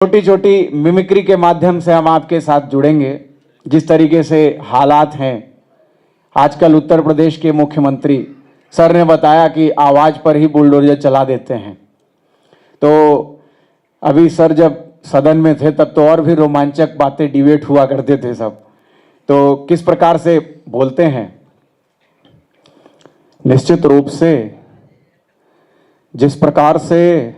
छोटी छोटी मिमिक्री के माध्यम से हम आपके साथ जुड़ेंगे। जिस तरीके से हालात हैं आजकल, उत्तर प्रदेश के मुख्यमंत्री सर ने बताया कि आवाज पर ही बुलडोजर चला देते हैं। तो अभी सर जब सदन में थे तब तो और भी रोमांचक बातें डिबेट हुआ करते थे सब। तो किस प्रकार से बोलते हैं, निश्चित रूप से जिस प्रकार से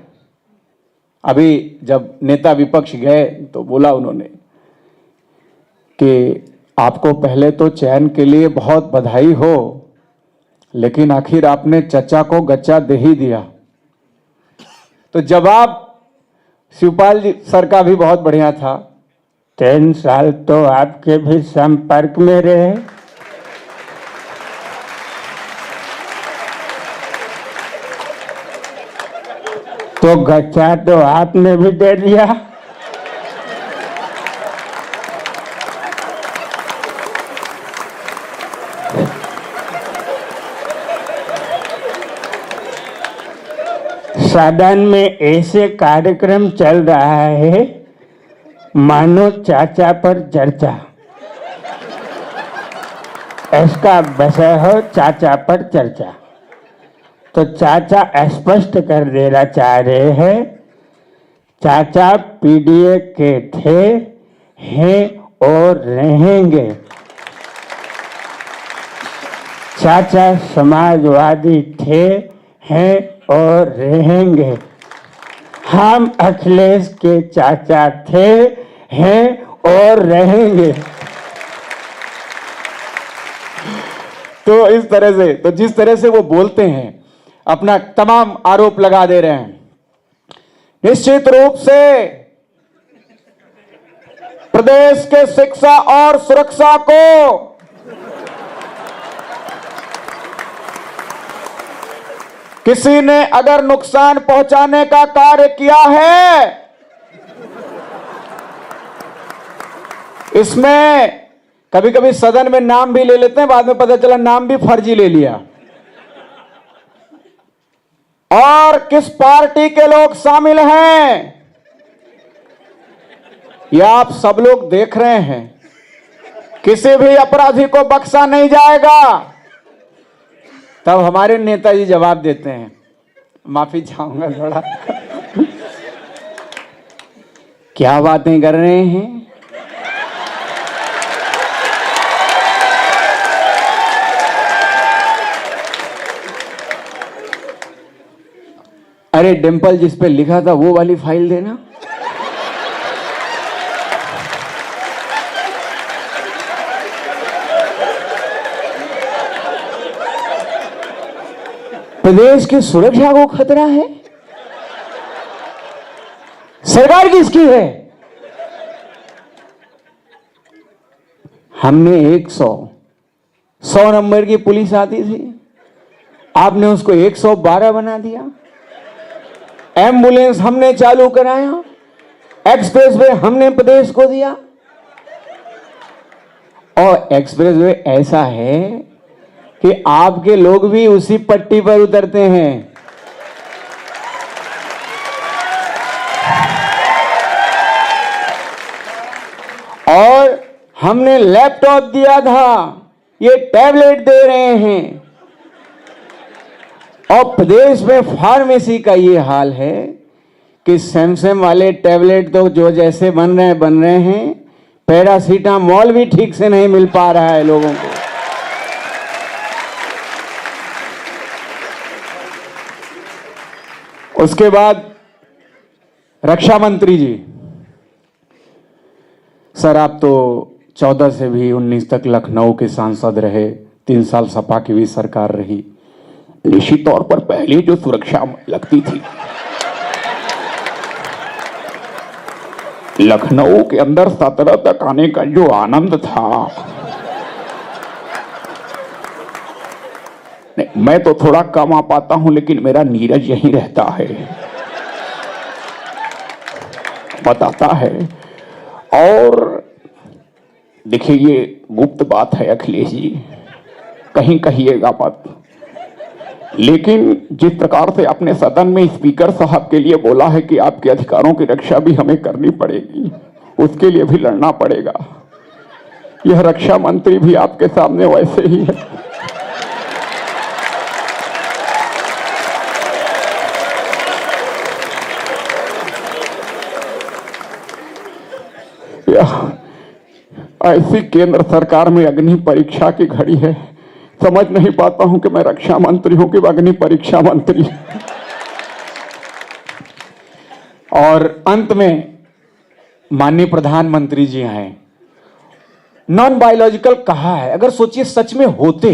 अभी जब नेता विपक्ष गए तो बोला उन्होंने कि आपको पहले तो चयन के लिए बहुत बधाई हो, लेकिन आखिर आपने चचा को गच्चा दे ही दिया। तो जवाब शिवपाल जी सर का भी बहुत बढ़िया था। 3 साल तो आपके भी संपर्क में रहे, तो गच्चा तो आपने भी दे दिया। सदन में ऐसे कार्यक्रम चल रहा है मानो चाचा पर चर्चा। इसका विषय हो चाचा पर चर्चा। तो चाचा स्पष्ट कर देना चाह रहे हैं, चाचा पीडीए के थे, हैं और रहेंगे। चाचा समाजवादी थे, हैं और रहेंगे। हम अखिलेश के चाचा थे, हैं और रहेंगे। तो इस तरह से, तो जिस तरह से वो बोलते हैं, अपना तमाम आरोप लगा दे रहे हैं, निश्चित रूप से प्रदेश के शिक्षा और सुरक्षा को किसी ने अगर नुकसान पहुंचाने का कार्य किया है, इसमें कभी कभी सदन में नाम भी ले लेते हैं, बाद में पता चला नाम भी फर्जी ले लिया। और किस पार्टी के लोग शामिल हैं यह आप सब लोग देख रहे हैं। किसी भी अपराधी को बख्शा नहीं जाएगा। तब हमारे नेताजी जवाब देते हैं, माफी चाहूंगा थोड़ा क्या बातें कर रहे हैं। अरे डिंपल जिस पे लिखा था वो वाली फाइल देना। प्रदेश की सुरक्षा को खतरा है, सरकार किसकी है? हमने 100 नंबर की पुलिस आती थी, आपने उसको 112 बना दिया। एम्बुलेंस हमने चालू कराया, एक्सप्रेस वे हमने प्रदेश को दिया। और एक्सप्रेस वे ऐसा है कि आपके लोग भी उसी पट्टी पर उतरते हैं। और हमने लैपटॉप दिया था, ये टैबलेट दे रहे हैं। और प्रदेश में फार्मेसी का ये हाल है कि सैमसंग वाले टैबलेट तो जो जैसे बन रहे हैं, पैरासीटामोल भी ठीक से नहीं मिल पा रहा है लोगों को। उसके बाद रक्षा मंत्री जी, सर आप तो 14 से भी 19 तक लखनऊ के सांसद रहे, 3 साल सपा की भी सरकार रही। निश्चित तौर पर पहले जो सुरक्षा लगती थी, लखनऊ के अंदर 17 तक आने का जो आनंद था, मैं तो थोड़ा कम आ पाता हूं, लेकिन मेरा नीरज यहीं रहता है, बताता है। और देखिए ये गुप्त बात है अखिलेश जी, कहीं कहिएगा मत, लेकिन जिस प्रकार से आपने सदन में स्पीकर साहब के लिए बोला है कि आपके अधिकारों की रक्षा भी हमें करनी पड़ेगी, उसके लिए भी लड़ना पड़ेगा, यह रक्षा मंत्री भी आपके सामने वैसे ही है। ऐसी केंद्र सरकार में अग्नि परीक्षा की घड़ी है, समझ नहीं पाता हूं कि मैं रक्षा मंत्री हूं कि अग्नि परीक्षा मंत्री। और अंत में माननीय प्रधानमंत्री जी हैं, नॉन बायोलॉजिकल कहा है, अगर सोचिए सच में होते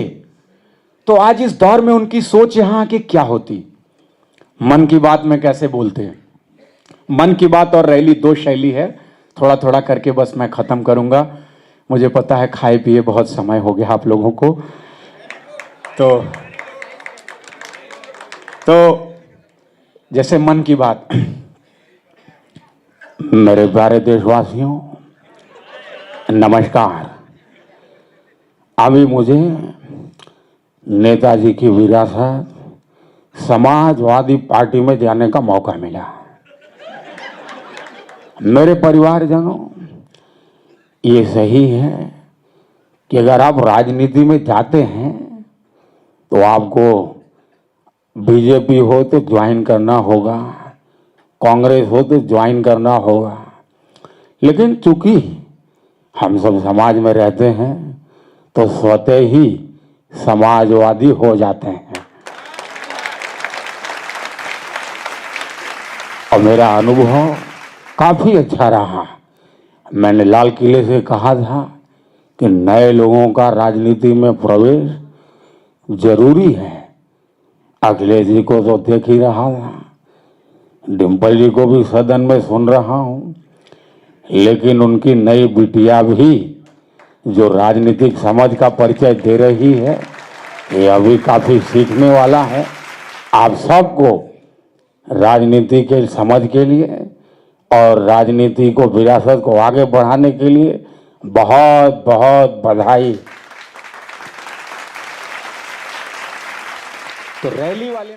तो आज इस दौर में उनकी सोच यहां की क्या होती। मन की बात में कैसे बोलते हैं, मन की बात और रैली दो शैली है, थोड़ा थोड़ा करके बस मैं खत्म करूंगा। मुझे पता है खाए पिए बहुत समय हो गया आप लोगों को, तो जैसे मन की बात। मेरे प्यारे देशवासियों, नमस्कार। अभी मुझे नेताजी की विरासत समाजवादी पार्टी में जाने का मौका मिला। मेरे परिवारजनों, ये सही है कि अगर आप राजनीति में जाते हैं तो आपको बीजेपी हो तो ज्वाइन करना होगा, कांग्रेस हो तो ज्वाइन करना होगा, लेकिन चूंकि हम सब समाज में रहते हैं तो स्वतः ही समाजवादी हो जाते हैं। और मेरा अनुभव काफी अच्छा रहा। मैंने लाल किले से कहा था कि नए लोगों का राजनीति में प्रवेश जरूरी है। अखिलेश जी को तो देख ही रहा था, डिम्पल जी को भी सदन में सुन रहा हूं, लेकिन उनकी नई बिटिया भी जो राजनीतिक समझ का परिचय दे रही है, ये अभी काफी सीखने वाला है। आप सबको राजनीति के समझ के लिए और राजनीति को विरासत को आगे बढ़ाने के लिए बहुत बहुत बधाई। तो रैली वाले